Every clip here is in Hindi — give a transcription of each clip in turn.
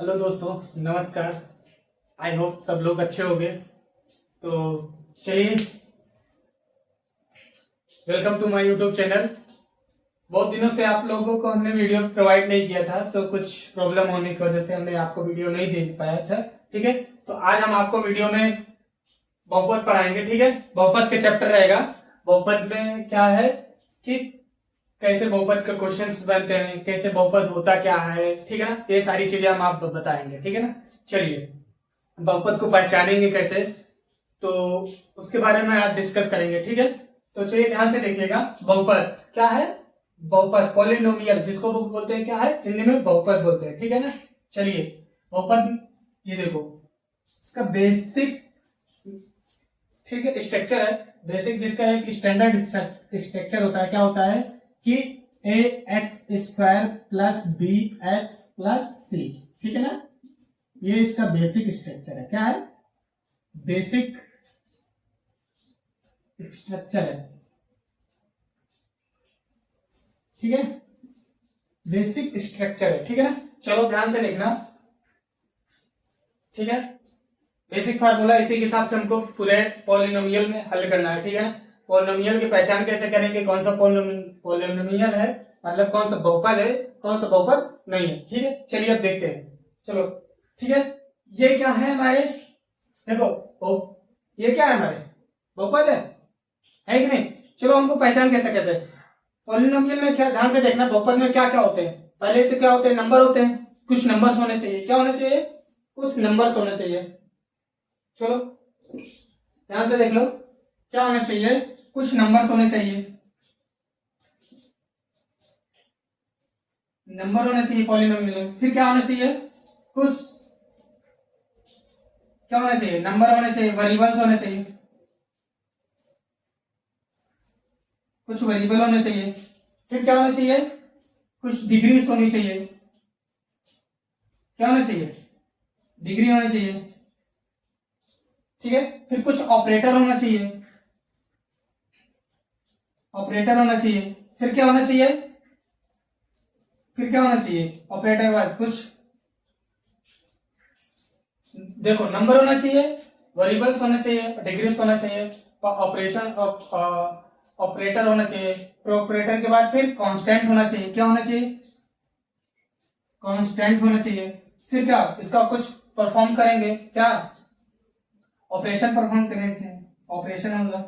हेलो दोस्तों, नमस्कार। आई होप सब लोग अच्छे होंगे। तो चलिए, welcome to my YouTube channel. बहुत दिनों से आप लोगों को हमने वीडियो प्रोवाइड नहीं किया था, तो कुछ प्रॉब्लम होने की वजह से हमने आपको वीडियो नहीं दे पाया था। ठीक है, तो आज हम आपको वीडियो में बहुपद पढ़ाएंगे। ठीक है, बहुपद के चैप्टर रहेगा। बहुपद में क्या है कि कैसे बहुपद के क्वेश्चंस बनते हैं, कैसे बहुपद होता क्या है, ठीक है ना, ये सारी चीजें हम आपको बताएंगे। ठीक है ना, चलिए बहुपद को पहचानेंगे कैसे, तो उसके बारे में आज डिस्कस करेंगे। ठीक है, तो चलिए ध्यान से देखिएगा। बहुपद क्या है? बहुपद पॉलिनोमियल, जिसको बोलते हैं क्या है हिंदी में, बहुपद बोलते हैं। ठीक है ना, चलिए बहुपद, ये देखो इसका बेसिक, ठीक है, स्ट्रक्चर है। बेसिक जिसका एक स्टैंडर्ड स्ट्रक्चर होता है, क्या होता है कि a x square plus b x plus c. ठीक है ना, ये इसका बेसिक स्ट्रक्चर है। क्या है? बेसिक स्ट्रक्चर है। ठीक है, बेसिक स्ट्रक्चर है। ठीक है ना, चलो ध्यान से देखना। ठीक है, बेसिक फार्मूला इसी के हिसाब से हमको पूरे पॉलिनोमियल में हल करना है। ठीक है ना, पॉलिनोमियल की पहचान कैसे करेंगे, कौन सा पॉलिनोमियल है, मतलब कौन सा बहुपद है, कौन सा बहुपद नहीं है। ठीक है, चलिए अब देखते हैं। चलो ठीक है, ये क्या है हमारे, देखो ये क्या है हमारे, बहुपद है कि नहीं। चलो हमको पहचान कैसे करते हैं पॉलिनोमियल में, क्या ध्यान से देखना। बहुपद में क्या क्या होते हैं, पहले तो क्या होते हैं, नंबर होते हैं। कुछ नंबर्स होने चाहिए। क्या होने चाहिए? कुछ नंबर्स होने चाहिए। चलो ध्यान से देख लो, क्या होना चाहिए, कुछ नंबर्स होने चाहिए। नंबर होना चाहिए पॉलिनोमियल में। फिर क्या होना चाहिए, कुछ क्या होना चाहिए, नंबर होने चाहिए, वेरिएबल्स होने चाहिए, कुछ वेरिएबल होने चाहिए। फिर क्या होना चाहिए, कुछ डिग्रीज होनी चाहिए। क्या होना चाहिए? डिग्री होनी चाहिए। ठीक है, फिर कुछ ऑपरेटर होना चाहिए, ऑपरेटर होना चाहिए। फिर क्या होना चाहिए, फिर क्या होना चाहिए, ऑपरेटर के बाद कुछ, देखो नंबर होना चाहिए, वेरिएबल्स होना चाहिए, डिग्रीज होना चाहिए, ऑपरेशन ऑपरेटर होना चाहिए। फिर ऑपरेटर के बाद फिर कांस्टेंट होना चाहिए। क्या होना चाहिए? कांस्टेंट होना चाहिए। फिर क्या, इसका कुछ परफॉर्म करेंगे, क्या ऑपरेशन परफॉर्म करेंगे, ऑपरेशन होगा।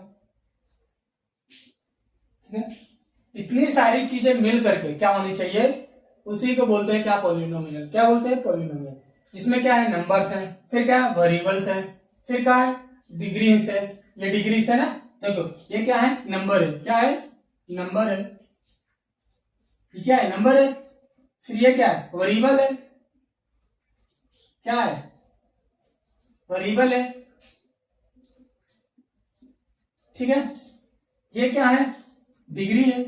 ठीक है, इतनी सारी चीजें मिल करके क्या होनी चाहिए, उसी को बोलते हैं क्या, पॉलिनोमियल। क्या बोलते हैं? पॉलिनोमियल। जिसमें क्या है, नंबर्स हैं, फिर क्या है, वेरिएबल्स हैं, फिर क्या है, डिग्रीज है। ये डिग्रीज है ना, देखो ये क्या है, नंबर है। क्या है? नंबर है। ये क्या है? नंबर है। फिर ये क्या है, वेरिएबल है। क्या है? वेरिएबल है। ठीक है, ये क्या है, डिग्री है।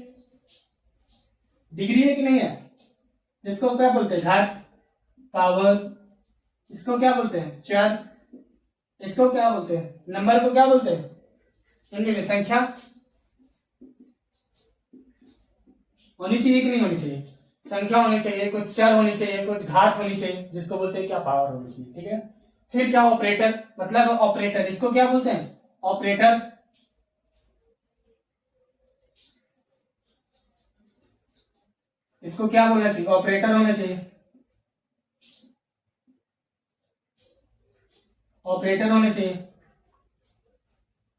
डिग्री है कि नहीं है? जिसको क्या बोलते हैं, घात, पावर। इसको क्या बोलते हैं, चर। इसको क्या बोलते हैं, नंबर को क्या बोलते हैं हिंदी में, संख्या। होनी चाहिए कि नहीं होनी चाहिए? संख्या होनी चाहिए, कुछ चर होनी चाहिए, कुछ घात होनी चाहिए, जिसको बोलते हैं क्या, पावर होनी चाहिए। ठीक है, फिर क्या, ऑपरेटर, मतलब ऑपरेटर, इसको क्या बोलते हैं, ऑपरेटर। इसको क्या बोलना चाहिए, ऑपरेटर होना चाहिए, ऑपरेटर होने चाहिए।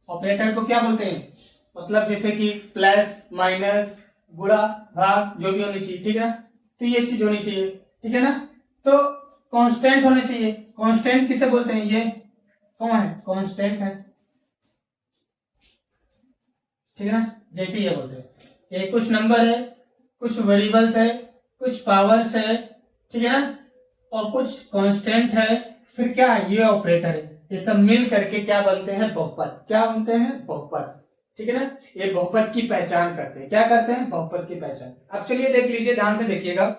ऑपरेटर को क्या बोलते हैं, मतलब जैसे कि प्लस, माइनस, गुणा, भाग, जो भी होनी चाहिए। ठीक है, तो ये चीज होनी चाहिए। ठीक है ना, तो कांस्टेंट होने चाहिए। कांस्टेंट किसे बोलते हैं, ये कौन है, कांस्टेंट है। ठीक है ना, जैसे ये बोलते हैं, ये कुछ नंबर है, कुछ वेरिएबल्स है, कुछ पावर्स है। ठीक है ना, और कुछ कांस्टेंट है। फिर क्या है, ये ऑपरेटर है। ये सब मिल करके क्या बनते हैं, बहुपद। क्या बनते हैं, बहुपद। ठीक है ना, ये बहुपद की पहचान करते हैं। क्या करते हैं, बहुपद की पहचान। अब चलिए देख लीजिए, ध्यान से देखिएगा।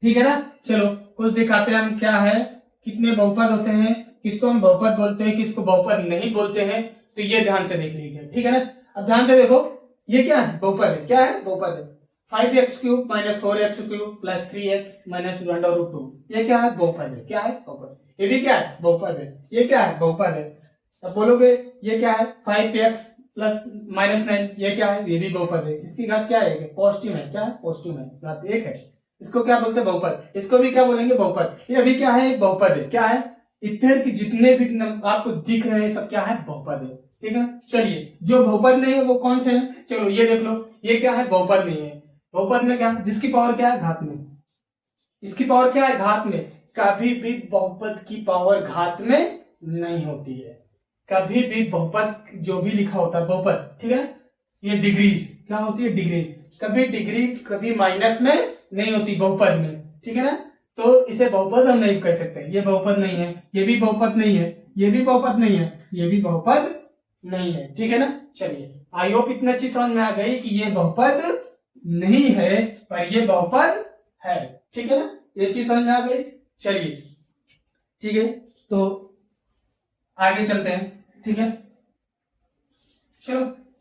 ठीक है ना, चलो कुछ दिखाते हैं हम, क्या है, कितने बहुपद होते हैं, किसको हम बहुपद बोलते हैं, किसको बहुपद नहीं बोलते हैं, तो ये ध्यान से देख लीजिए। ठीक है ना, अब ध्यान से देखो, ये क्या है, बहुपद है। क्या है, बहुपद है। 5x³ minus 4x³ plus 3x minus √2। ये क्या है? बहुपद है। क्या है? बहुपद। ये भी क्या है? बहुपद है। ये क्या है? बहुपद है। अब बोलोगे ये क्या है? 5x प्लस माइनस 9, ये क्या है? ये भी बहुपद है। इसकी घात क्या है? पॉजिटिव है। क्या है? पॉजिटिव है, घात 1 है। इसको क्या बोलते हैं? बहुपद। इसको भी क्या बोलेंगे? बहुपद। ये अभी क्या है? एक बहुपद है। क्या है? इतने की जितने भी आपको दिख रहे हैं सब क्या है? बहुपद है। ठीक है ना? चलिए, जो बहुपद नहीं है वो कौन से हैं? चलो ये देख लो, ये क्या है? बहुपद नहीं है। बहुपद में क्या? जिसकी पावर क्या है? घात में। इसकी पावर क्या है? घात में। कभी भी बहुपद की पावर घात में नहीं होती है। कभी भी बहुपद जो भी लिखा होता है बहुपद, ठीक है, ये डिग्रीज क्या होती है? डिग्री। कभी डिग्री कभी माइनस में नहीं होती बहुपद में। ठीक है ना? तो इसे बहुपद हम नहीं कह सकते। ये बहुपद नहीं है, ये भी बहुपद नहीं है, ये भी बहुपद नहीं है, ये भी बहुपद नहीं है। ठीक है ना? चलिए, आई होप इतना चीज समझ में आ गई कि ये बहुपद नहीं है पर ये बहुपद है। ठीक है ना? ये चीज समझ में आ गई। चलिए, ठीक है, तो आगे चलते हैं। ठीक है, चलो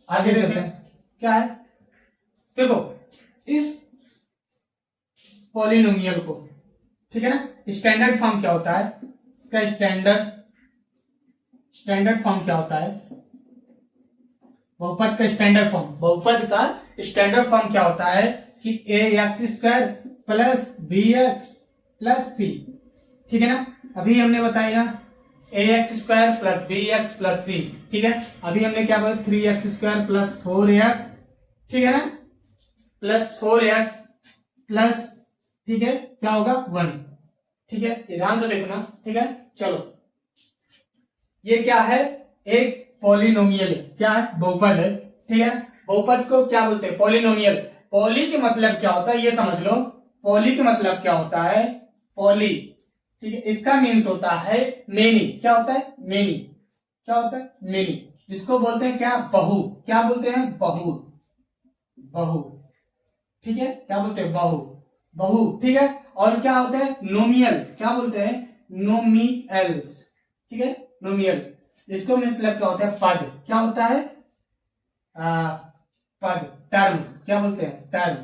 आगे चलते हैं। क्या है? देखो, इस पॉलिनोमियल को, ठीक है ना, स्टैंडर्ड फॉर्म क्या होता है इसका? स्टैंडर्ड फॉर्म क्या होता है? बहुपद का स्टैंडर्ड फॉर्म, बहुपद का स्टैंडर्ड फॉर्म क्या होता है कि ax² plus bx plus c। ठीक है ना? अभी हमने बताया ax² plus bx plus c। ठीक है, अभी हमने क्या बोला? 3x² प्लस 4x, ठीक है ना, प्लस 4x प्लस, ठीक है, क्या होगा? 1। ठीक है, ध्यान से देखना। ठीक है, चलो, ये क्या है? एक पॉलिनोमियल है। क्या है? बहुपद है। ठीक है, बहुपद को क्या बोलते हैं? पॉलिनोमियल। पॉली के मतलब क्या होता है ये समझ लो। पॉली के मतलब क्या होता है? पॉली, ठीक है, इसका मीन्स होता है मेनी। क्या होता है? मेनी। क्या होता है? मेनी, जिसको बोलते हैं क्या? बहु। क्या बोलते हैं? बहु। बहु, ठीक है, क्या बोलते हैं? बहु। बहु, ठीक है। और क्या होता है? नोमियल। क्या बोलते हैं? नोमियल्स। ठीक है, नोमियल, इसको मतलब क्या होता है? पद। क्या होता है? पद, टर्म्स। क्या बोलते हैं? टर्म।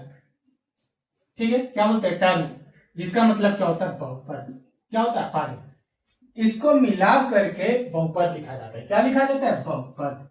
ठीक है, क्या बोलते हैं? टर्म, जिसका मतलब क्या होता है? बहुपद। क्या होता है? पद। इसको मिला करके बहुपद लिखा जाता है। क्या लिखा जाता है? बहुपद।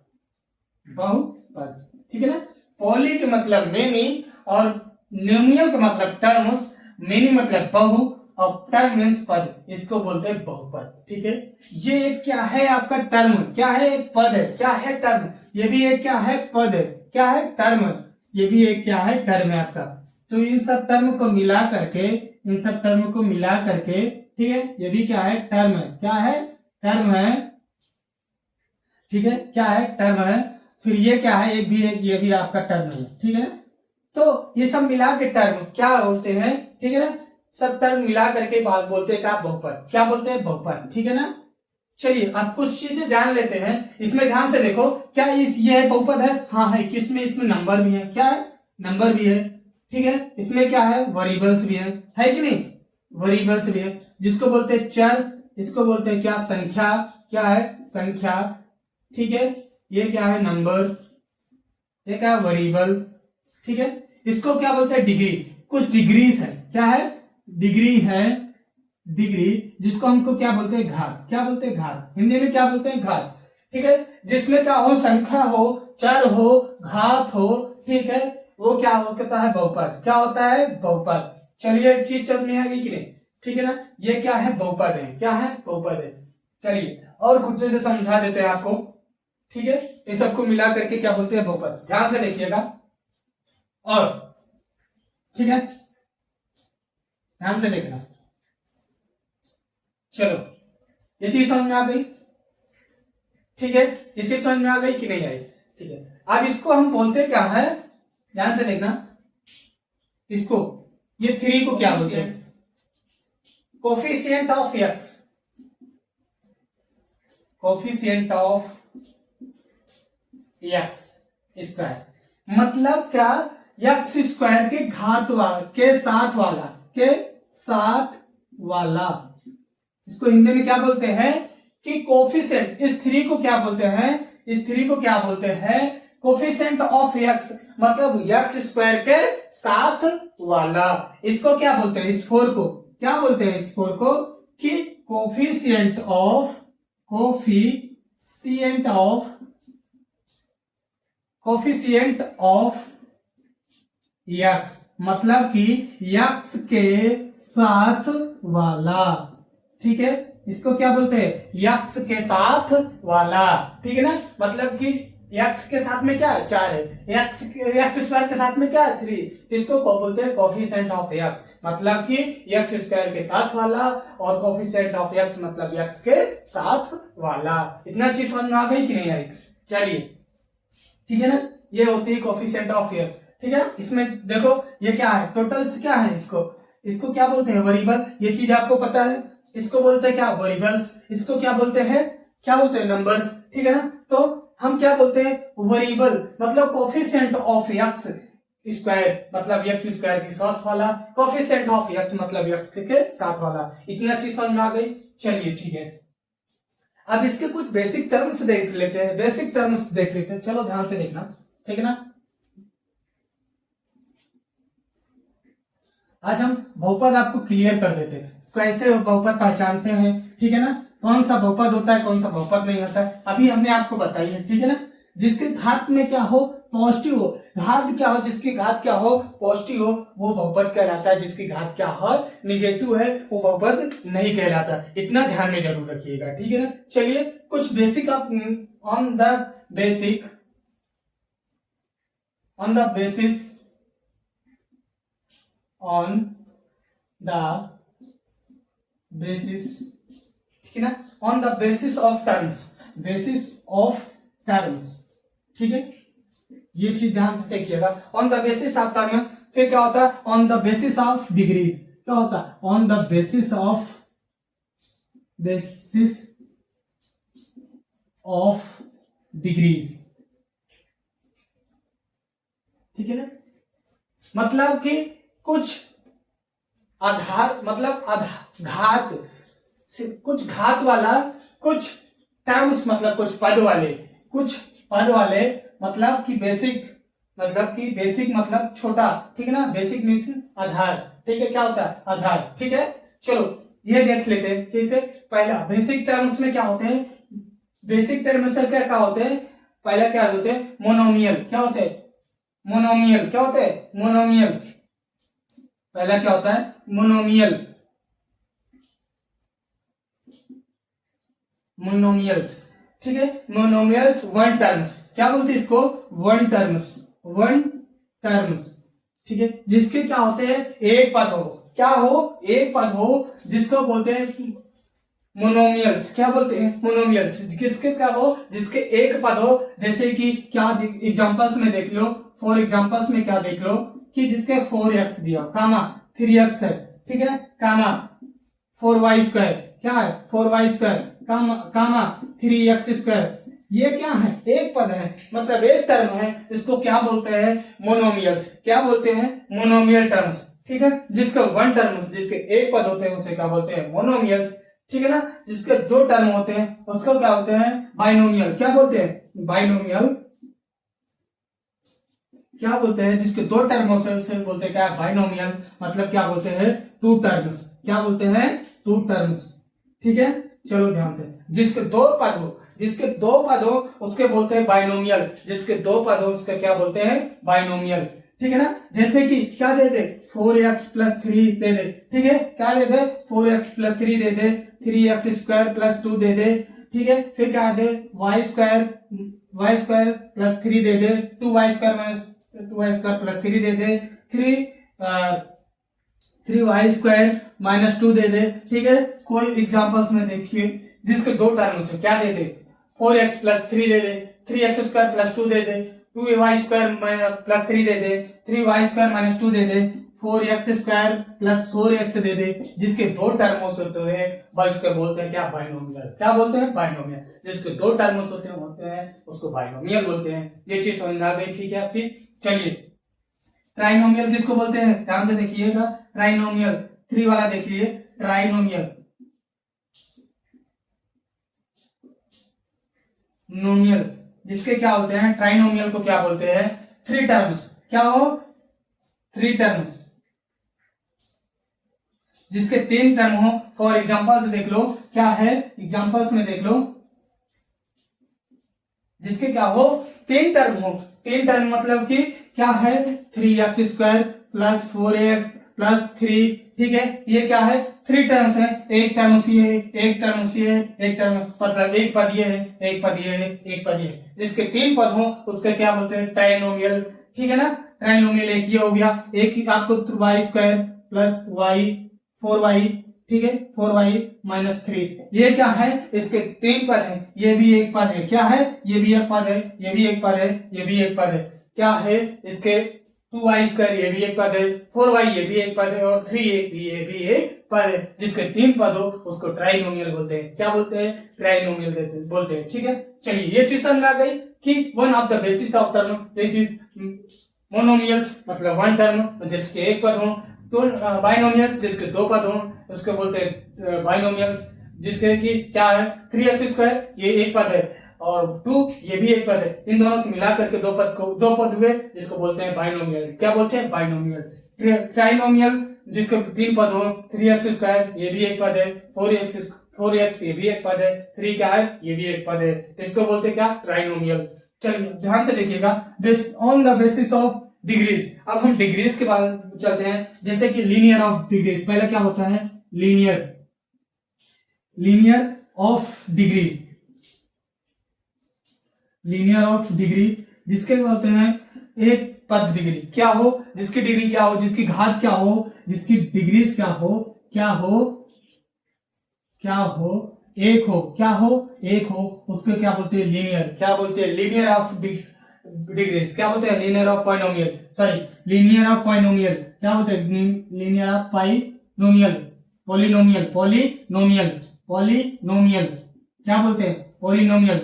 बहुपद, ठीक है ना? पॉली के मतलब मेनी और न्यूमियल का मतलब टर्म्स। मेनी मतलब बहु और टर्म मीन्स पद, इसको बोलते हैं बहुपद। ठीक है, ये एक क्या है? आपका टर्म। क्या है? एक पद है। क्या है? टर्म। ये भी एक क्या है? पद है। क्या है? टर्म। ये भी एक क्या है? टर्म है आपका। तो इन सब टर्म को मिला करके, इन सब टर्म को मिला करके, ठीक है, ये भी क्या है? टर्म है। क्या है? टर्म है। ठीक है, क्या है? टर्म है। फिर ये क्या है? एक भी एक, ये भी आपका टर्म है। ठीक है, तो ये सब मिला के टर्म क्या बोलते हैं? ठीक है ना, सब टर्म मिला करके बात बोलते हैं क्या? बहुपद। क्या बोलते हैं? बहुपद। ठीक है ना? चलिए, अब कुछ चीजें जान लेते हैं। इसमें ध्यान से देखो, क्या ये बहुपद है? हाँ है। किसमें? इसमें नंबर भी है। क्या है? नंबर भी है। ठीक है, इसमें क्या है? वेरिएबल्स भी है कि नहीं? वेरिएबल्स भी है, जिसको बोलते हैं चर। इसको बोलते हैं क्या? संख्या। क्या है? संख्या। ठीक है, ये क्या है? नंबर। ये क्या है? वेरिएबल। ठीक है, इसको क्या बोलते हैं? डिग्री। कुछ डिग्रीज है। क्या है? डिग्री है। डिग्री, जिसको हमको क्या बोलते हैं? घात। क्या बोलते हैं? घात। हिंदी में क्या बोलते हैं? घात। ठीक है, जिसमें क्या हो? संख्या हो, चर हो, घात हो। ठीक है, वो क्या होता है? बहुपद। क्या होता है? बहुपद। चलिए, एक चीज समझ में आ गई कि नहीं? ठीक है ना, ये क्या है? बहुपद है। क्या है? बहुपद है। चलिए, और कुछ चीजें समझा देते हैं आपको। ठीक है, इन सबको मिला करके क्या बोलते हैं? बहुपद। ध्यान से देखिएगा। और ठीक है, ध्यान से देखना। चलो, ये चीज समझ में आ गई। ठीक है, ये चीज समझ में आ गई कि नहीं आई? ठीक है, अब इसको हम बोलते क्या है? ध्यान से देखना। इसको, ये 3 को क्या बोलते हैं? Coefficient of x. Coefficient of x square मतलब क्या? एक्स स्क्वायर के घात वाला, के साथ वाला, के साथ वाला। इसको हिंदी में क्या बोलते हैं? कि कोफिशिएंट। इस 3 को क्या बोलते हैं? इस 3 को क्या बोलते हैं? कोफिशिएंट ऑफ एक्स मतलब एक्स स्क्वायर के साथ वाला, इसको क्या बोलते हैं, इस फोर को क्या बोलते हैं, इस फोर को कि कोफिशिएंट ऑफ यक्स मतलब कि यक्स के साथ वाला, ठीक है, इसको क्या बोलते हैं, यक्स के साथ वाला, ठीक है ना, मतलब कि यक्स के साथ में क्या है, 4 है, यक्स स्क्वायर के साथ में क्या है, 3, तो इसको बोलते हैं कोफिशिएंट ऑफ यक्स मतलब कि यक्स स्क्वायर के साथ वाला, और कोफिशिएंट ऑफ यक्स मतलब यक्स के साथ वाला। इतना चीज समझ में आ गई कि नहीं आई, चलिए ठीक है ना, ये होती है कोफिशिएंट ऑफ यक्स, ठीक है। इसमें देखो ये क्या है, टोटल्स क्या है, इसको क्या बोलते हैं, वेरिएबल, ये चीज आपको पता है, इसको बोलते हैं क्या, वेरिएबल्स, इसको क्या बोलते हैं, नंबर्स, ठीक है ना। तो हम क्या बोलते हैं, वेरिएबल मतलब कोफिशिएंट ऑफ यक्स स्क्वायर मतलब यक्स स्क्वायर के साथ वाला, कोफिशिएंट ऑफ यक्स मतलब यक्स के साथ वाला। इतना चीज समझ में आ गई, चलिए ठीक है। अब इसके कुछ बेसिक टर्म्स देख लेते हैं, चलो ध्यान से देखना, ठीक है ना। आज हम बहुपद आपको क्लियर कर देते हैं, कैसे बहुपद पहचानते हैं, ठीक है ना, कौन सा बहुपद होता है, कौन सा बहुपद नहीं होता है, अभी हमने आपको बताई है, ठीक है ना। जिसके घात में क्या हो, पॉजिटिव हो, घात क्या हो, जिसकी घात क्या हो, पॉजिटिव हो, वो बहुपद कहलाता है, जिसकी घात क्या हो, निगेटिव है, वो बहुपद नहीं कहलाता। इतना ध्यान में जरूर रखिएगा, ठीक है ना। चलिए कुछ बेसिक ऑन द बेसिस ठीक है ना, on the basis of terms, ठीक है, ये चीज ध्यान से देखिएगा, on the basis of term. फिर क्या होता है, on the basis of degree, क्या होता है, on the basis of degrees, ठीक है ना, मतलब कि कुछ आधार मतलब घात, कुछ घात वाला, कुछ टर्म्स मतलब कुछ पद वाले मतलब कि बेसिक मतलब छोटा, ठीक है ना, बेसिक मीन्स आधार, ठीक है, क्या होता है, आधार, ठीक है। चलो ये देख लेते हैं, कैसे, पहला बेसिक टर्म्स में क्या होते हैं, बेसिक टर्म्स में क्या होते हैं, पहला क्या होते हैं, मोनोमियल, क्या होते हैं, मोनोमियल, पहला क्या होता है, मोनोमियल्स, ठीक है, मोनोमियल्स वन टर्म्स, क्या बोलते हैं इसको, वन टर्म्स, ठीक है, जिसके क्या होते हैं, एक पद हो, एक पद हो, जिसको बोलते हैं मोनोमियल्स, क्या बोलते हैं, मोनोमियल्स, किसके क्या हो, जिसके एक पद हो, जैसे कि क्या एग्जांपल्स में देख लो, फॉर एग्जांपल्स में क्या देख लो कि जिसके 4x दिया, कामा 3x है, ठीक है, कामा 4y स्क्वायर, क्या है, 4y स्क्वायर, कामा 3x स्क्वायर, ये क्या है, एक पद है, मतलब एक टर्म है, इसको क्या बोलते हैं, मोनोमियल्स, क्या बोलते हैं, मोनोमियल टर्म्स, ठीक है, जिसका वन टर्म्स, जिसके एक पद होते हैं उसे क्या बोलते हैं, मोनोमियल्स, ठीक है ना, जिसके दो टर्म होते हैं उसको क्या होते हैं, बाइनोमियल, क्या बोलते हैं, बाइनोमियल, क्या बोलते हैं, जिसके दो टर्म होते हैं उसे बोलते हैं क्या, बाइनोमियल, मतलब क्या बोलते हैं, टू टर्म्स, क्या बोलते हैं, टू टर्म्स, ठीक है। चलो ध्यान से, जिसके दो पद हो उसके बोलते हैं बाइनोमियल, जिसके दो पद हो उसके क्या बोलते हैं, बाइनोमियल, ठीक है ना। जैसे कि क्या दे दे, 4x प्लस 3 दे दे, ठीक है, क्या दे दे, 4x प्लस 3 दे दे, 3x स्क्वायर प्लस 2 दे दे, ठीक है, फिर क्या दे, y स्क्वायर प्लस 3 दे दे, 2y square minus 2y square plus 3 दे दे, 3y स्क्वायर माइनस 2 दे दे, ठीक है। कोई एग्जांपल्स में देखिए, जिसके दो टर्म्स है, क्या दे दे, 4x प्लस 3 दे दे, 3x स्क्वायर प्लस 2 दे दे, 2y स्क्वायर प्लस 3 दे दे, 3y स्क्वायर माइनस 2 दे दे, 4x स्क्वायर प्लस 4x दे दे, जिसके दो टर्म्स होते हैं वह इसको बोलते हैं क्या, बाइनोमियल, क्या बोलते हैं, बाइनोमियल, जिसके दो टर्म्स होते हैं उसको बाइनोमियल बोलते हैं। ये चीज समझ में आ गई, ठीक है आपकी। चलिए ट्राइनोमियल किसको बोलते हैं, ध्यान से देखिएगा, ट्राइनोमियल 3 वाला देखिए, ट्राइनोमियल, नोमियल जिसके क्या होते हैं, ट्राइनोमियल को क्या बोलते हैं, थ्री टर्म्स। क्या हो, थ्री टर्म्स, जिसके तीन टर्म हो। फॉर एग्जांपल्स देख लो, क्या है एग्जांपल्स में देख लो, जिसके क्या हो, तीन टर्म हो। तीन टर्म मतलब कि क्या है, 3x² प्लस 4x प्लस 3, ठीक है, ये क्या है, थ्री टर्म्स है। एक टर्म उसी है, एक टर्म उसी है, एक टर्म मतलब एक पद ये है, एक पद ये है, एक पद ये है। जिसके तीन पद हो उसके क्या बोलते हैं, ट्राइनोमियल, ठीक है ना। ट्राइनोमियल एक ये हो गया, एक आपको y² प्लस y 4y, ठीक है, 4y माइनस 3, ये क्या है, इसके तीन पद है, ये भी एक पद है, क्या है, ये भी एक पद है, ये भी एक पद है, ये भी एक पद है, क्या है, इसके 2y², ये भी एक पद है, 4y ये भी एक पद है, और 3 ये भी एक पद है। जिसके तीन पद हो उसको ट्राइनोमियल बोलते हैं। क्या बोलते हैं, ट्राइनोमियल बोलते हैं, ठीक है। चलिए ये चीज समझ आ गई कि one of the basis of term, ये चीज मोनोमियल्स मतलब वन टर्म जिसके एक पद हो, तो बाइनोमियल्स जिसके दो पद हो उसको बोलते हैं बाइनोमियल्स, जिसके कि क्या है, 3x² ये एक पद है और 2 ये भी एक पद है, इन दोनों को मिला करके दो पद हुए, जिसको बोलते हैं बाइनोमियल। क्या बोलते हैं, बाइनोमियल। ट्राइनोमियल जिसके तीन पद हो, 3x² ये भी एक पद है, 4x ये भी एक पद है, 3 क्या है, ये भी एक पद है, इसको बोलते हैं क्या, ट्राइनोमियल। चलिए ध्यान से देखिएगा, on the basis of degrees. अब हम डिग्रीज के बाद चलते हैं, जैसे कि लीनियर ऑफ डिग्रीज। पहले क्या होता है, linear of degree, linear of degree जिसके होते हैं एक पद डिग्री, क्या हो, जिसकी डिग्री क्या हो, जिसकी घात क्या हो, जिसकी डिग्रीज क्या हो, क्या हो, क्या हो, एक हो, क्या हो, एक हो, उसको क्या बोलते हैं, लीनियर। क्या बोलते हैं, लीनियर ऑफ डिग्रीज। क्या बोलते हैं, linear of polynomial, sorry linear of polynomial. क्या बोलते हैं, linear of polynomial, polynomial, polynomial, polynomial, क्या बोलते हैं, पॉलिनोमियल,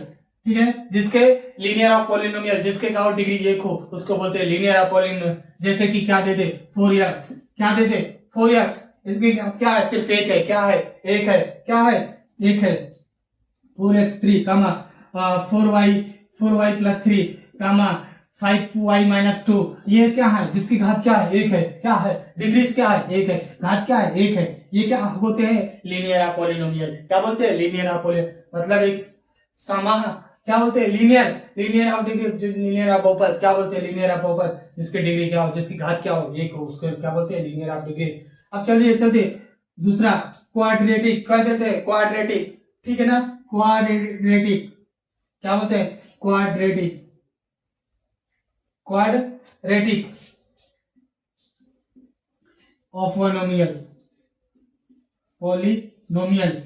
ठीक है। जिसके लीनियर ऑफ पॉलिनोमियल, जिसके का डिग्री एक हो उसको बोलते हैं लीनियर ऑफ पॉलिनोमियल। जैसे कि क्या दे दे, 4x, क्या दे दे, 4x, इसकी क्या है, सिर्फ एक है, क्या है, एक है, क्या है, एक है, 4x3 कामा 4y प्लस 3 कामा 5y माइनस 2, ये क्या है, जिसकी घात क्या है, एक है, क्या है, डिग्रीज क्या है, एक है, घात क्या है, एक है, ये क्या होते हैं, लीनियर ऑफ पॉलिनोमियल। क्या बोलते हैं, लीनियर ऑफ पॉलिनोमियल, मतलब एक समान, क्या बोलते हैं, linear of degree, linear of बहुपद। क्या बोलते हैं, लीनियर ऑफ बहुपद, जिसकी डिग्री क्या हो, जिसकी घात क्या हो, एक हो, उसको क्या बोलते हैं, लीनियर ऑफ डिग्री। अब चलिए चलते दूसरा, क्वाड्रेटिक। क्या चलते हैं, क्वाड्रेटिक, ठीक है ना, क्वाड्रेटिक, क्या बोलते हैं, quadratic, quadratic of polynomial, polynomial,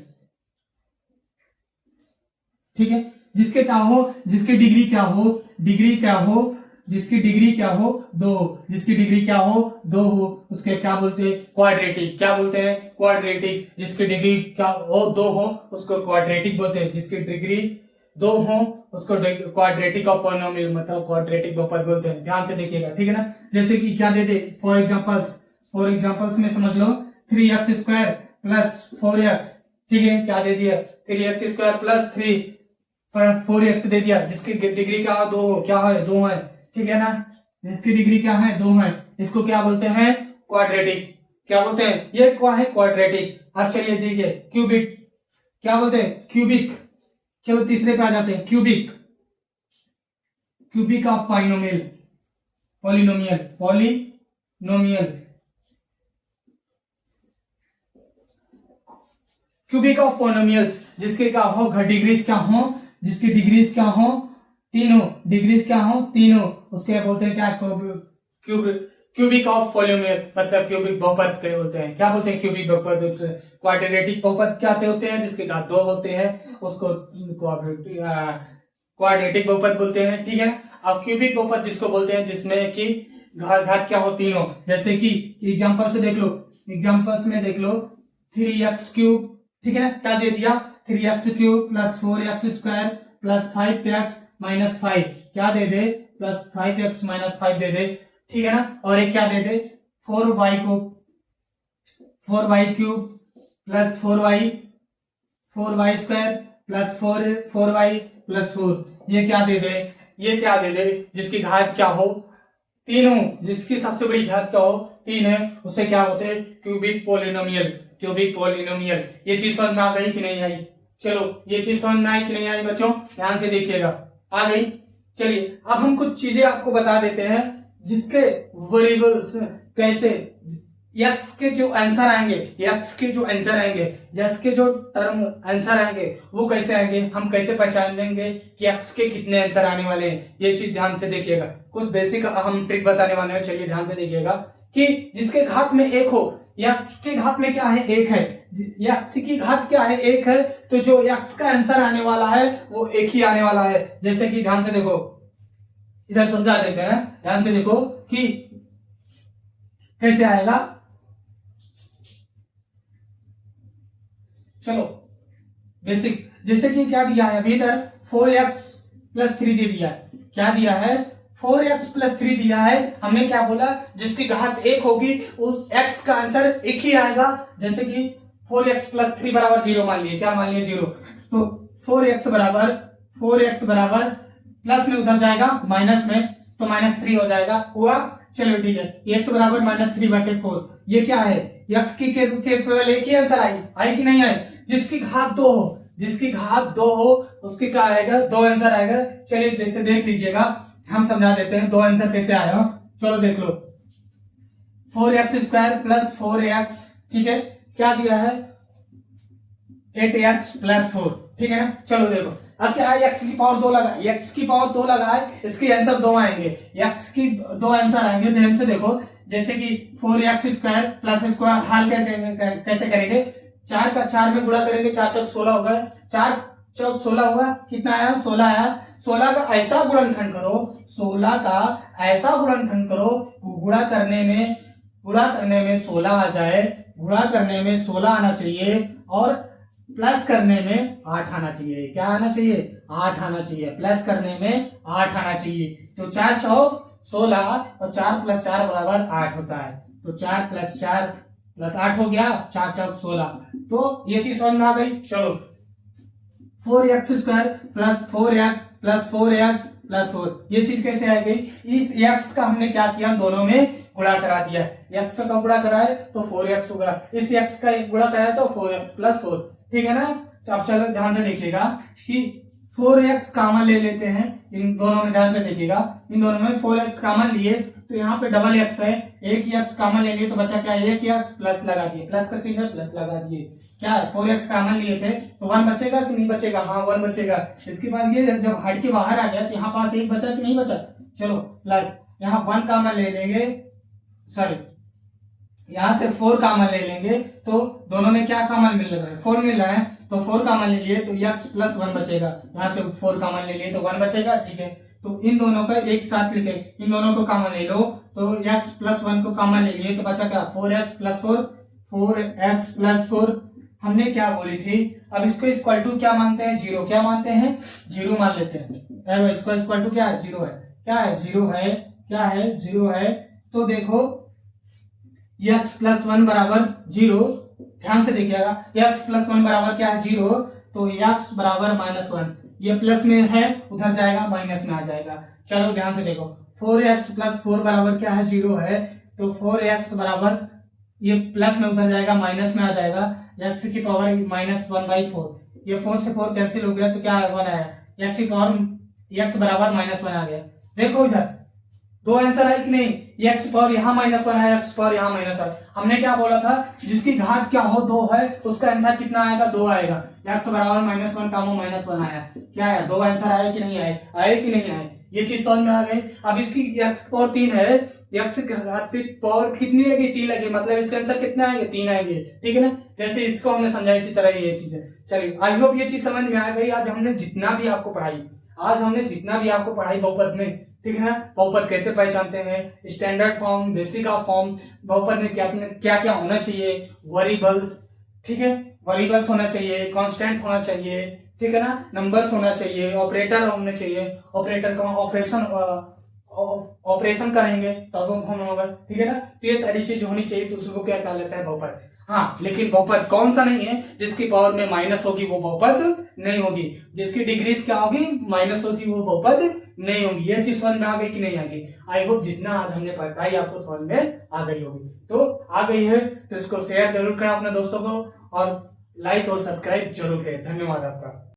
ठीक है, जिसके क्या हो, जिसकी डिग्री क्या हो, डिग्री क्या हो, जिसकी डिग्री क्या हो, दो, जिसकी डिग्री क्या हो, दो हो, उसके क्या बोलते हैं, क्वाड्रेटिक। क्या बोलते हैं, क्वाड्रेटिक, जिसकी डिग्री क्या हो, दो हो, उसको क्वाड्रेटिक बोलते हैं। जिसकी डिग्री दो हो उसको क्वाड्रेटिक ऑफ पॉलिनोमियल मतलब क्वाड्रेटिक बहुपद बोलते हैं। ध्यान से देखिएगा, ठीक है ना। जैसे कि क्या दे दे, फॉर एग्जांपल्स में समझ लो, 3x² प्लस 4x, ठीक है, क्या दे दिया, 3x² प्लस 3 4x दे दिया, जिसकी डिग्री क्या, दो, क्या है, दो है, ठीक है ना, जिसकी डिग्री क्या है, दो है, इसको क्या बोलते हैं, क्वाड्रेटिक। क्या बोलते हैं, ये क्या है, क्वाड्रेटिक। अब चलिए देखिए, क्यूबिक, क्या बोलते हैं, क्यूबिक। चलो तीसरे पे आ जाते हैं, cubic, cubic of polynomial, polynomial, polynomial, cubic of polynomials, जिसके क्या हो, डिग्रीज क्या हो, जिसकी डिग्रीज क्या हो, तीनों, डिग्रीज क्या हो, तीनों, उसके बोलते हैं क्या, क्यूबिक ऑफ पॉलिनोमियल मतलब क्यूबिक बहुपद के होते हैं। क्या बोलते हैं, क्यूबिक बहुपद। क्वाड्रेटिक बहुपद क्या होते हैं, जिसके घात दो होते हैं उसको क्वाड्रेटिक बहुपद बोलते हैं, ठीक है। अब क्यूबिक बहुपद जिसको बोलते हैं जिसमें कि घात क्या हो, तीनों। जैसे कि एग्जांपल से देख लो, एग्जांपल्स में देख लो, 3x³ ठीक है ना, क्या दे दिया, 3x³ plus 4x² plus 5x minus 5, क्या दे दे, प्लस 5x माइनस 5 दे दे, ठीक है ना। और एक क्या दे दे, 4y³ plus 4y² plus 4y plus 4, ये क्या दे दे, ये क्या दे दे, जिसकी घात क्या हो 3 हो, जिसकी सबसे बड़ी घात क्या हो 3 है, उसे क्या होते हैं क्यूबिक पोलिनोमियल, क्यूबिक पोलिनोमियल। ये चीज समझ में आ गई कि नहीं आई? चलो ये चीज समझ में आई कि नहीं आई बच्चों, ध्यान से देखिएगा, आ गई। चलिए अब हम कुछ चीजें आपको बता देते हैं जिसके वेरिएबल्स कैसे यक्स के जो आंसर आएंगे, यक्स के जो आंसर आएंगे, यक्स के जो टर्म आंसर आएंगे वो कैसे आएंगे, हम कैसे पहचान लेंगे कि यक्स के कितने आंसर आने वाले हैं। ये चीज ध्यान से देखिएगा, कुछ बेसिक हम ट्रिक बताने वाले हैं। चलिए ध्यान से देखिएगा कि जिसके घात में 1 हो, यक्स के घात में क्या है 1 है, यक्स की घात क्या है 1 है, तो जो यक्स का आंसर आने वाला है वो 1 ही आने वाला है। जैसे कि ध्यान से देखो, इधर समझा देते हैं, ध्यान से देखो कि कैसे आएगा। चलो बेसिक, जैसे कि क्या दिया है अभी इधर 4x प्लस 3 दे दिया है, क्या दिया है 4x प्लस 3 दिया है। हमने क्या बोला, जिसकी घात 1 होगी उस x का आंसर 1 ही आएगा। जैसे कि 4x प्लस 3 बराबर 0 मान लिए, क्या मान लिए 0, तो 4x बराबर प्लस में उधर जाएगा माइनस में, तो -3 हो जाएगा, हुआ। चलो ठीक है, x बराबर -3/4, ये क्या है x की केवल एक ही आंसर आई कि नहीं आई? जिसकी घात 2 हो, जिसकी घात 2 हो उसके क्या आएगा, 2 आंसर आएगा। चलिए जैसे देख लीजिएगा, हम समझा देते हैं 2 आंसर कैसे आया। चलो देख लो, 4x² प्लस 4x, ठीक है, क्या दिया है 8x प्लस 4, ठीक है ना। चलो देखो अब क्या है, x की पावर 2 लगा, x की पावर 2 लगा है, इसके आंसर 2 आएंगे, x की 2 आंसर आएंगे। ध्यान से देखो, जैसे कि 4x² प्लस स्क्वायर हाल कैसे करेंगे, 4 का 4 में गुणा करेंगे, 4 चौक 16 होगा, 4 चौक 16 हुआ, कितना आया 16 आया। 16 का ऐसा गुणनखंड करो, 16 का ऐसा गुणनखंड करो, गुणा करने में 16 आ जाए, गुणा करने में 16 आना चाहिए और प्लस करने में 8 आना चाहिए। क्या आना चाहिए, 8 आना चाहिए, प्लस करने में 8 आना चाहिए। तो 4 चौक 16 और 4 प्लस 4 बराबर 8 होता है, तो 4 प्लस 4 प्लस 8 हो गया, 4 चौक 16। तो ये चीज समझ में आ गई। चलो 4x² plus 4x plus 4x plus 4, ये चीज कैसे आ गई, इस x का हमने क्या किया, दोनों में गुणा करा दिया, x का गुणा कराए तो 4x होगा, इस x का एक गुणा कराए तो 4x प्लस 4, ठीक है ना। अब चलो ध्यान से देखिएगा कि 4x कॉमन ले लेते हैं इन दोनों में, ध्यान से देखिएगा, इन दोनों में 4x कॉमन लिए तो यहाँ पे डबल x है, एक ही x कॉमन ले लिए तो बचा क्या है, एक x प्लस लगा दिए, प्लस का चिन्ह प्लस लगा दिए, क्या है 4x कॉमन लिए थे तो 1 बचेगा कि नहीं बचेगा, हाँ 1 बचेगा। इसके बाद ये जब हट के बाहर आ गया तो यहाँ पास 1 बचा कि नहीं बचा, चलो प्लस यहाँ 1 कॉमन ले लेंगे, सॉरी यहाँ से 4 कॉमन ले लेंगे, तो दोनों में क्या कॉमन मिल रहा है, 4 मिल रहा है, तो 4 कॉमन ले लिए तो x प्लस 1 बचेगा, यहाँ से 4 कॉमन ले लिए तो 1 बचेगा, ठीक है। तो इन दोनों का एक साथ लिखे, इन दोनों को कॉमन ले लो, तो x प्लस 1 को कॉमन ले लिए तो बचा क्या 4x प्लस 4, 4x प्लस 4 हमने क्या बोली थी। अब इसको इक्वल टू क्या मानते हैं, 0, क्या मानते हैं 0 मान लेते हैं। इसको इक्वल टू क्या है 0 है, क्या है 0 है, क्या है 0 है। तो देखो x प्लस 1 बराबर 0, ध्यान से देखिएगा x प्लस 1 बराबर क्या है 0, तो x बराबर -1, ये प्लस में है उधर जाएगा माइनस में आ जाएगा। चलो ध्यान से देखो 4x प्लस 4 बराबर क्या है 0 है, तो 4x बराबर ये प्लस में उधर जाएगा माइनस में आ जाएगा, x की पावर -1/4, ये 4 से 4 कैंसिल हो गया तो क्या 1 आया, x की पावर x बराबर -1 आ गया। देखो इधर 2 आंसर है कि नहीं, x पावर यहाँ -1 है, x पावर यहाँ -1। हमने क्या बोला था, जिसकी घात क्या हो 2 है उसका आंसर कितना आएगा 2 आएगा, x बराबर -1 कामो -1 आया, क्या आया 2 आंसर आए कि नहीं आए, आए कि नहीं आए, ये चीज समझ में आ गई। अब इसकी x पावर 3 है, x की घात की पावर कितनी लगी 3 लगी, मतलब इसका आंसर कितना आएंगे 3 आएंगे, ठीक है ना। जैसे इसको हमने समझा इसी तरह ये चीज है। चलिए आई होप ये चीज समझ में आ गई। आज हमने जितना भी आपको पढ़ाई बहुपद में, ठीक है ना, बहुपद कैसे पहचानते हैं, standard form, basic of form, बहुपद में क्या क्या होना चाहिए, वेरिएबल्स, ठीक है, वेरिएबल्स होना चाहिए, कांस्टेंट होना चाहिए, ठीक है ना, नंबर्स होना चाहिए, ऑपरेटर होने चाहिए, ऑपरेटर का ऑपरेशन करेंगे तब हम होगा, ठीक है ना। तो ये सारी चीज होनी चाहिए, तो उसको क्या कहा जाता है बहुपद। हाँ, लेकिन बहुपद कौन सा नहीं है? जिसकी पावर में माइनस होगी वो बहुपद नहीं होगी, जिसकी डिग्रीज क्या होगी, माइनस होगी, वो बहुपद नहीं होगी। ये चीज समझ में आ गई कि नहीं आ गई? आई होप जितना आज हमने पढ़ाई आपको समझ में आ गई होगी। तो आ गई है तो इसको शेयर जरूर करें अपने दोस्तों को और लाइक और सब्सक्राइब जरूर करें। धन्यवाद आपका।